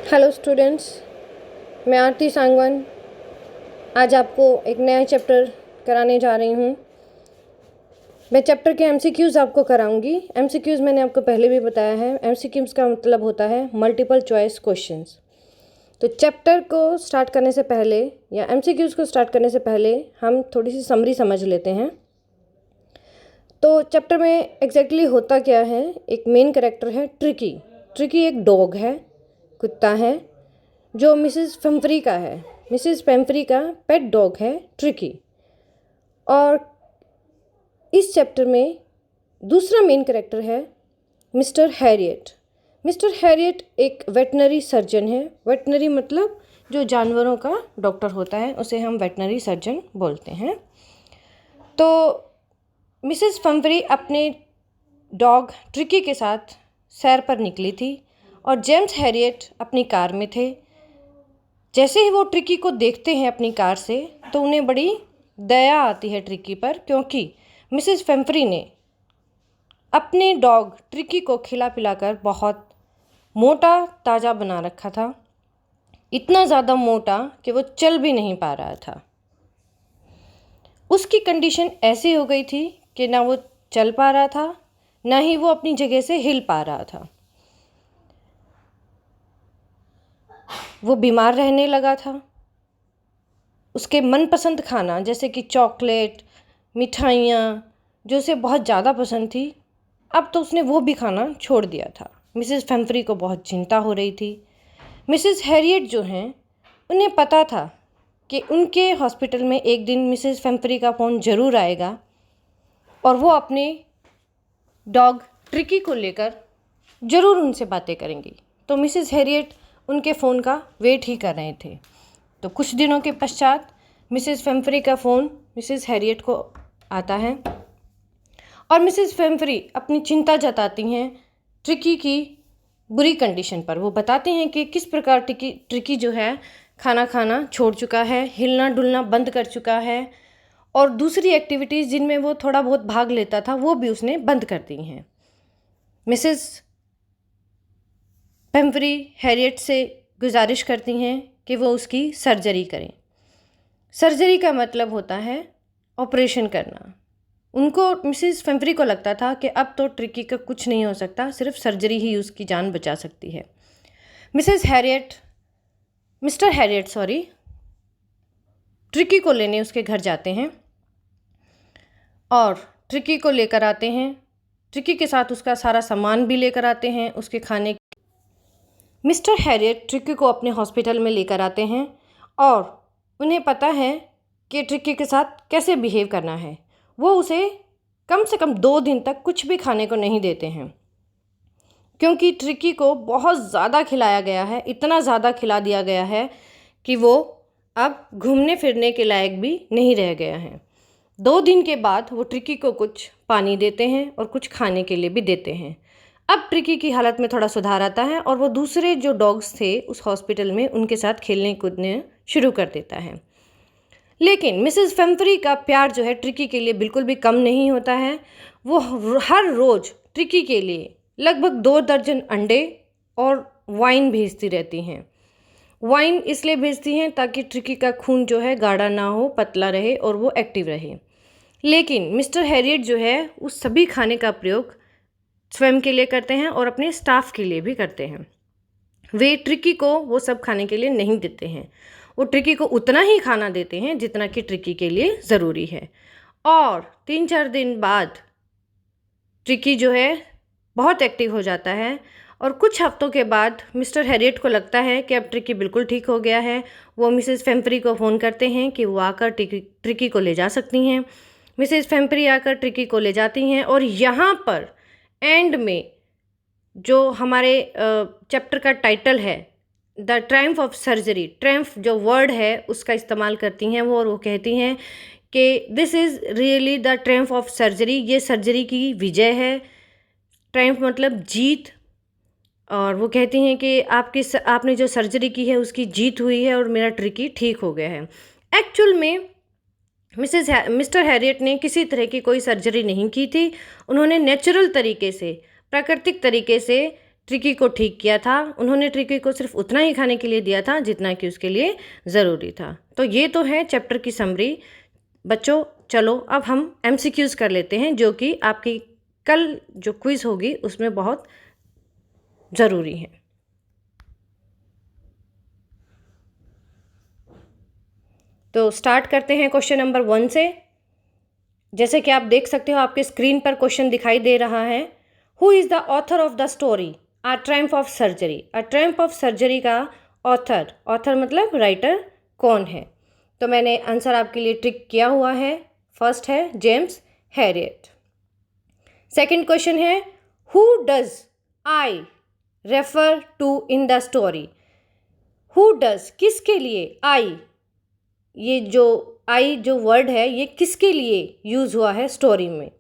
Hello students, मैं आरती सांगवान आज आपको एक नया चैप्टर कराने जा रही हूँ। मैं चैप्टर के एमसीक्यूज़ आपको कराऊंगी। एमसीक्यूज़ मैंने आपको पहले भी बताया है। एमसीक्यूज़ का मतलब होता है मल्टीपल चॉइस क्वेश्चंस। तो चैप्टर को स्टार्ट करने से पहले या एमसीक्यूज़ को स्टार्ट करने से पहले हम थोड़ी सी समरी समझ लेते हैं। तो चैप्टर में एग्जैक्टली होता क्या है, एक मेन कैरेक्टर है ट्रिकी। ट्रिकी एक डॉग है, कुत्ता है, जो मिसेस पेम्फ्री का है। मिसेस पेम्फ्री का पेट डॉग है ट्रिकी। और इस चैप्टर में दूसरा मेन कैरेक्टर है मिस्टर हैरियट। मिस्टर हैरियट एक वेटनरी सर्जन है। वेटनरी मतलब जो जानवरों का डॉक्टर होता है, उसे हम वेटनरी सर्जन बोलते हैं। तो मिसेस पेम्फ्री अपने डॉग ट्रिकी के साथ सैर पर निकली थी और जेम्स हैरियट अपनी कार में थे। जैसे ही वो ट्रिकी को देखते हैं अपनी कार से, तो उन्हें बड़ी दया आती है ट्रिकी पर, क्योंकि मिसेस पेम्फ्री ने अपने डॉग ट्रिकी को खिला पिलाकर बहुत मोटा ताज़ा बना रखा था। इतना ज़्यादा मोटा कि वो चल भी नहीं पा रहा था। उसकी कंडीशन ऐसी हो गई थी कि ना वो चल पा रहा था, ना ही वो अपनी जगह से हिल पा रहा था। वो बीमार रहने लगा था। उसके मनपसंद खाना जैसे कि चॉकलेट, मिठाइयाँ, जो उसे बहुत ज़्यादा पसंद थी, अब तो उसने वो भी खाना छोड़ दिया था। मिसेस पेम्फ्री को बहुत चिंता हो रही थी। मिसेस हैरियट जो हैं, उन्हें पता था कि उनके हॉस्पिटल में एक दिन मिसेस पेम्फ्री का फ़ोन ज़रूर आएगा और वो अपने डॉग ट्रिकी को लेकर ज़रूर उनसे बातें करेंगी। तो मिसेस हैरियट उनके फ़ोन का वेट ही कर रहे थे। तो कुछ दिनों के पश्चात मिसेस पेम्फ्री का फ़ोन मिसेस हैरियट को आता है और मिसेस पेम्फ्री अपनी चिंता जताती हैं ट्रिकी की बुरी कंडीशन पर। वो बताते हैं कि किस प्रकार ट्रिकी जो है खाना खाना छोड़ चुका है, हिलना डुलना बंद कर चुका है और दूसरी एक्टिविटीज़ जिनमें वो थोड़ा बहुत भाग लेता था, वो भी उसने बंद कर दी हैं। मिसेस पेम्फ्री हैरियट से गुजारिश करती हैं कि वो उसकी सर्जरी करें। सर्जरी का मतलब होता है ऑपरेशन करना। उनको मिसेस पेम्फ्री को लगता था कि अब तो ट्रिकी का कुछ नहीं हो सकता, सिर्फ सर्जरी ही उसकी जान बचा सकती है। मिस्टर हैरियट ट्रिकी को लेने उसके घर जाते हैं और ट्रिकी को लेकर आते हैं। ट्रिकी के साथ उसका सारा सामान भी लेकर आते हैं, उसके खाने। मिस्टर हैरियट ट्रिकी को अपने हॉस्पिटल में लेकर आते हैं और उन्हें पता है कि ट्रिकी के साथ कैसे बिहेव करना है। वो उसे कम से कम 2 दिन तक कुछ भी खाने को नहीं देते हैं, क्योंकि ट्रिकी को बहुत ज़्यादा खिलाया गया है। इतना ज़्यादा खिला दिया गया है कि वो अब घूमने फिरने के लायक भी नहीं रह गया है। 2 दिन के बाद वो ट्रिकी को कुछ पानी देते हैं और कुछ खाने के लिए भी देते हैं। अब ट्रिकी की हालत में थोड़ा सुधार आता है और वो दूसरे जो डॉग्स थे उस हॉस्पिटल में उनके साथ खेलने कूदने शुरू कर देता है। लेकिन मिसेस पेम्फ्री का प्यार जो है ट्रिकी के लिए बिल्कुल भी कम नहीं होता है। वो हर रोज़ ट्रिकी के लिए लगभग 2 दर्जन अंडे और वाइन भेजती रहती हैं। वाइन इसलिए भेजती हैं ताकि ट्रिकी का खून जो है गाढ़ा ना हो, पतला रहे और वो एक्टिव रहे। लेकिन मिस्टर हैरियट जो है उस सभी खाने का प्रयोग स्वयं के लिए करते हैं और अपने स्टाफ के लिए भी करते हैं। वे ट्रिकी को वो सब खाने के लिए नहीं देते हैं। वो ट्रिकी को उतना ही खाना देते हैं जितना कि ट्रिकी के लिए ज़रूरी है। और 3-4 दिन बाद ट्रिकी जो है बहुत एक्टिव हो जाता है और कुछ हफ्तों के बाद मिस्टर हैरियट को लगता है कि अब ट्रिकी बिल्कुल ठीक हो गया है। वो मिसेस पेम्फ्री को फ़ोन करते हैं कि वो आकर ट्रिकी को ले जा सकती हैं। मिसेस पेम्फ्री आकर ट्रिकी को ले जाती हैं और यहाँ पर एंड में जो हमारे चैप्टर का टाइटल है the Triumph of surgery, Triumph जो वर्ड है उसका इस्तेमाल करती हैं वो, और वो कहती हैं कि this is really the Triumph of surgery, ये सर्जरी की विजय है। ट्रायम्फ मतलब जीत। और वो कहती हैं कि आपने जो सर्जरी की है उसकी जीत हुई है और मेरा ट्रिकी ठीक हो गया है। एक्चुअल में मिस्टर हैरियट ने किसी तरह की कोई सर्जरी नहीं की थी। उन्होंने नेचुरल तरीके से, प्राकृतिक तरीके से ट्रिकी को ठीक किया था। उन्होंने ट्रिकी को सिर्फ उतना ही खाने के लिए दिया था जितना कि उसके लिए ज़रूरी था। तो ये तो है चैप्टर की समरी। बच्चों चलो अब हम MCQs कर लेते हैं, जो कि आपकी कल जो क्विज़ होगी उसमें बहुत ज़रूरी है। तो स्टार्ट करते हैं क्वेश्चन नंबर 1 से। जैसे कि आप देख सकते हो आपके स्क्रीन पर क्वेश्चन दिखाई दे रहा है। Who is the author of the story a Triumph of surgery. A Triumph of surgery का ऑथर मतलब राइटर कौन है? तो मैंने आंसर आपके लिए टिक किया हुआ है। फर्स्ट है जेम्स हैरियट। सेकंड क्वेश्चन है who does I refer to in the story. Who does किसके लिए, आई ये जो आई जो वर्ड है ये किसके लिए यूज़ हुआ है स्टोरी में?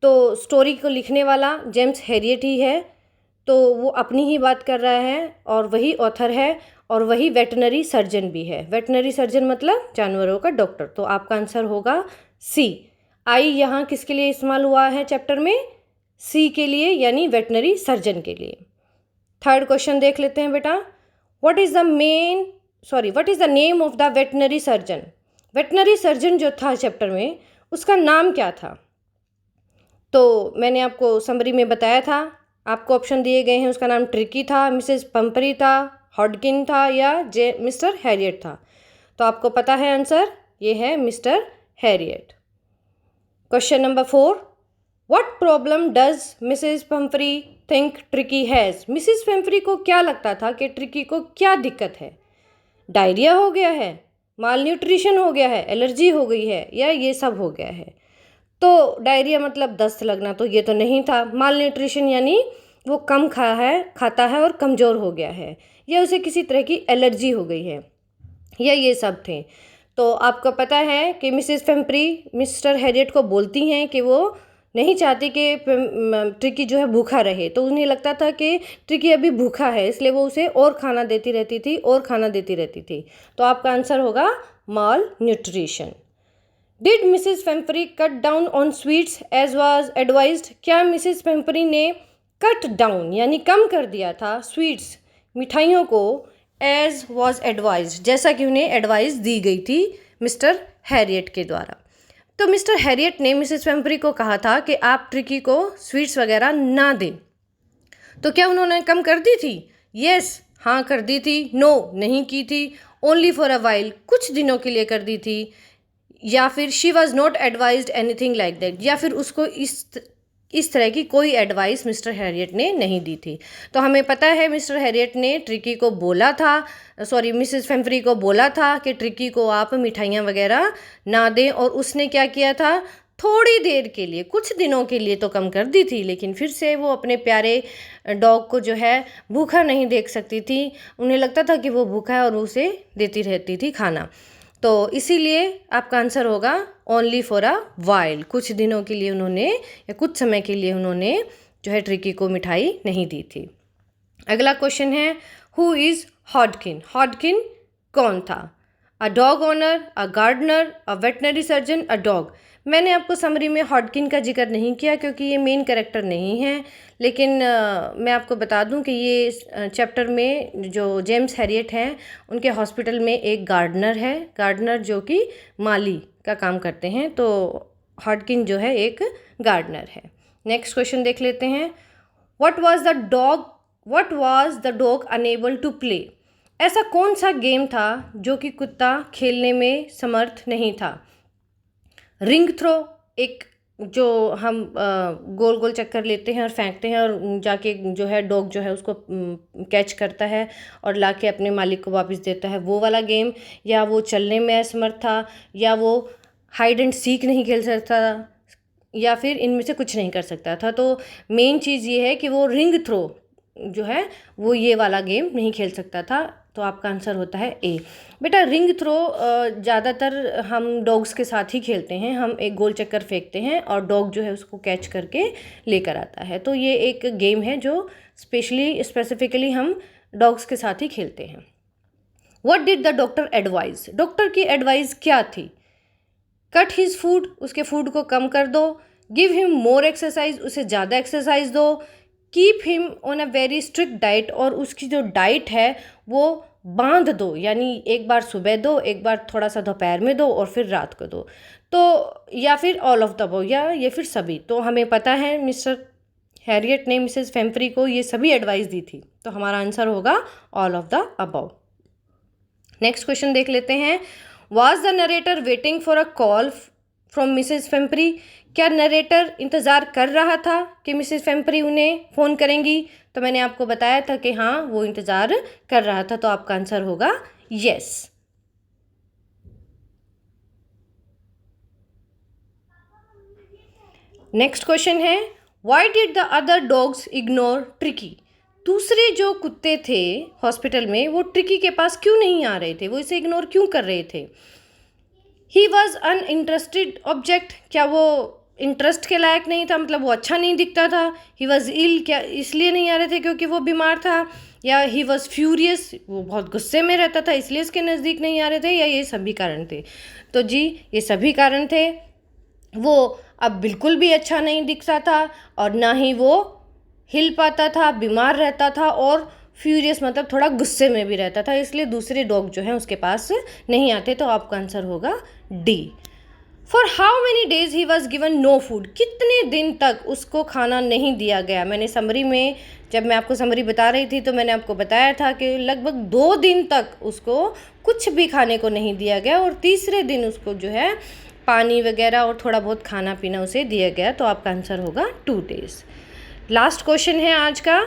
तो स्टोरी को लिखने वाला जेम्स हैरियट ही है। तो वो अपनी ही बात कर रहा है और वही ऑथर है और वही वेटनरी सर्जन भी है। वेटनरी सर्जन मतलब जानवरों का डॉक्टर। तो आपका आंसर होगा सी। आई यहाँ किसके लिए इस्तेमाल हुआ है चैप्टर में? सी के लिए, यानी वेटनरी सर्जन के लिए। थर्ड क्वेश्चन देख लेते हैं बेटा। What is the name of the veterinary surgeon. Veterinary surgeon जो था चैप्टर में उसका नाम क्या था? तो मैंने आपको समरी में बताया था, आपको ऑप्शन दिए गए हैं। उसका नाम ट्रिकी था, मिसेस पंपरी था, हॉडकिन था या मिस्टर हैरियट था। तो आपको पता है आंसर, ये है Mr Herriot. Question number 4, what problem does Mrs Pumphrey think Tricki has. Mrs Pumphrey को क्या लगता था कि ट्रिकी को क्या दिक्कत है? डायरिया हो गया है, माल न्यूट्रिशन हो गया है, एलर्जी हो गई है, या ये सब हो गया है? तो डायरिया मतलब दस्त लगना, तो ये तो नहीं था। माल न्यूट्रिशन यानी वो कम खाता है और कमज़ोर हो गया है, या उसे किसी तरह की एलर्जी हो गई है, या ये सब थे। तो आपको पता है कि मिसेस पेम्परी मिस्टर हैरियट को बोलती हैं कि वो नहीं चाहती कि ट्रिकी जो है भूखा रहे। तो उन्हें लगता था कि ट्रिकी अभी भूखा है, इसलिए वो उसे और खाना देती रहती थी। तो आपका आंसर होगा malnutrition. Did Mrs Pumphrey cut down on sweets as was advised. क्या मिसेस पेम्परी ने कट डाउन यानी कम कर दिया था स्वीट्स मिठाइयों को, एज वाज एडवाइज्ड जैसा कि उन्हें एडवाइस दी गई थी मिस्टर हैरियट के द्वारा। तो मिस्टर हैरियट ने मिसेस पेम्परी को कहा था कि आप ट्रिकी को स्वीट्स वगैरह ना दें। तो क्या उन्होंने कम कर दी थी? यस, हाँ कर दी थी। नो, नहीं की थी। ओनली फॉर अ वाइल, कुछ दिनों के लिए कर दी थी। या फिर she was not advised anything like that, या फिर उसको इस तरह की कोई एडवाइस मिस्टर हैरियट ने नहीं दी थी। तो हमें पता है मिस्टर हैरियट ने ट्रिकी को बोला था, मिसेस पेम्परी को बोला था कि ट्रिकी को आप मिठाइयाँ वगैरह ना दें, और उसने क्या किया था, थोड़ी देर के लिए, कुछ दिनों के लिए तो कम कर दी थी, लेकिन फिर से वो अपने प्यारे डॉग को जो है भूखा नहीं देख सकती थी। उन्हें लगता था कि वो भूखा है और उसे देती रहती थी खाना। तो इसीलिए आपका आंसर होगा ओनली फॉर अ वाइल, कुछ दिनों के लिए उन्होंने या कुछ समय के लिए उन्होंने जो है ट्रिकी को मिठाई नहीं दी थी। अगला क्वेश्चन है हु इज़ हॉडकिन। हॉडकिन कौन था? A dog owner, a gardener, a veterinary surgeon, a dog. मैंने आपको समरी में हॉडकिन का जिक्र नहीं किया क्योंकि ये मेन कैरेक्टर नहीं है, लेकिन मैं आपको बता दूं कि ये चैप्टर में जो जेम्स हैरियट हैं उनके हॉस्पिटल में एक गार्डनर है, गार्डनर जो कि माली का काम करते हैं। तो हॉडकिन जो है एक गार्डनर है। नेक्स्ट क्वेश्चन देख लेते हैं। What was the dog unable to play. ऐसा कौन सा गेम था जो कि कुत्ता खेलने में समर्थ नहीं था? रिंग थ्रो, एक जो हम गोल गोल चक्कर लेते हैं और फेंकते हैं और जाके जो है डॉग जो है उसको कैच करता है और लाके अपने मालिक को वापस देता है, वो वाला गेम। या वो चलने में असमर्थ था, या वो हाइड एंड सीक नहीं खेल सकता, या फिर इनमें से कुछ नहीं कर सकता था। तो मेन चीज़ ये है कि वो रिंग थ्रो जो है वो ये वाला गेम नहीं खेल सकता था। तो आपका आंसर होता है ए। बेटा रिंग थ्रो ज़्यादातर हम डॉग्स के साथ ही खेलते हैं। हम एक गोल चक्कर फेंकते हैं और डॉग जो है उसको कैच करके लेकर आता है। तो ये एक गेम है जो स्पेसिफिकली हम डॉग्स के साथ ही खेलते हैं। What did the doctor advise. Doctor की एडवाइस क्या थी? कट हिज फूड, उसके फूड को कम कर दो। गिव हिम मोर एक्सरसाइज, उसे ज़्यादा एक्सरसाइज दो। Keep him on a very strict diet, और उसकी जो डाइट है वो बांध दो, यानी एक बार सुबह दो, एक बार थोड़ा सा दोपहर में दो और फिर रात को दो, तो या फिर ऑल ऑफ द अबव, या ये फिर सभी। तो हमें पता है मिस्टर हैरियट ने मिसेस फेम्फ्री को ये सभी एडवाइस दी थी, तो हमारा आंसर होगा all of the above. Next question देख लेते हैं। Was the narrator waiting for a call from Mrs Pumphrey? क्या नरेटर इंतज़ार कर रहा था कि मिसेस फेम्फ्री उन्हें फ़ोन करेंगी? तो मैंने आपको बताया था कि हाँ, वो इंतज़ार कर रहा था, तो आपका आंसर होगा यस। नेक्स्ट क्वेश्चन है, why did the other dogs ignore tricky? दूसरे जो कुत्ते थे हॉस्पिटल में वो ट्रिकी के पास क्यों नहीं आ रहे थे, वो इसे इग्नोर क्यों कर रहे थे? ही वॉज अनइंटरेस्टेड ऑब्जेक्ट, क्या वो इंटरेस्ट के लायक नहीं था, मतलब वो अच्छा नहीं दिखता था? ही वॉज इल, क्या इसलिए नहीं आ रहे थे क्योंकि वो बीमार था? या ही वॉज फ्यूरियस, वो बहुत गुस्से में रहता था इसलिए इसके नज़दीक नहीं आ रहे थे? या ये सभी कारण थे? तो जी ये सभी कारण थे। वो अब बिल्कुल भी अच्छा नहीं दिखता था और ना ही वो हिल पाता था, बीमार रहता था और फ्यूरियस मतलब थोड़ा गुस्से में भी रहता था, इसलिए दूसरे डॉग जो हैं उसके पास नहीं आते। तो आपका आंसर होगा D. For how many days he was given no food? कितने दिन तक उसको खाना नहीं दिया गया? मैंने समरी में, जब मैं आपको समरी बता रही थी तो मैंने आपको बताया था कि लगभग 2 दिन तक उसको कुछ भी खाने को नहीं दिया गया और तीसरे दिन उसको जो है पानी वगैरह और थोड़ा बहुत खाना पीना उसे दिया गया। तो आपका आंसर होगा 2 डेज। लास्ट क्वेश्चन है आज का,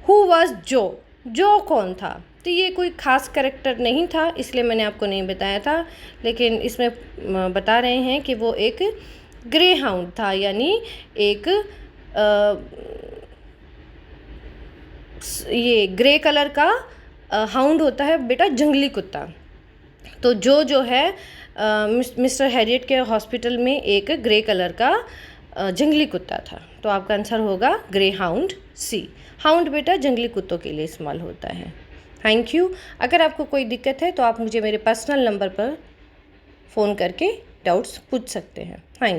हु वॉज जो? जो कौन था? तो ये कोई ख़ास कैरेक्टर नहीं था इसलिए मैंने आपको नहीं बताया था, लेकिन इसमें बता रहे हैं कि वो एक ग्रे हाउंड था, यानी एक ये ग्रे कलर का हाउंड होता है बेटा, जंगली कुत्ता। तो जो है मिस्टर हैरियट के हॉस्पिटल में एक ग्रे कलर का जंगली कुत्ता था। तो आपका आंसर होगा ग्रे हाउंड, सी। हाउंड बेटा जंगली कुत्तों के लिए इस्तेमाल होता है। Thank you. अगर आपको कोई दिक्कत है तो आप मुझे मेरे पर्सनल नंबर पर फ़ोन करके डाउट्स पूछ सकते हैं। थैंक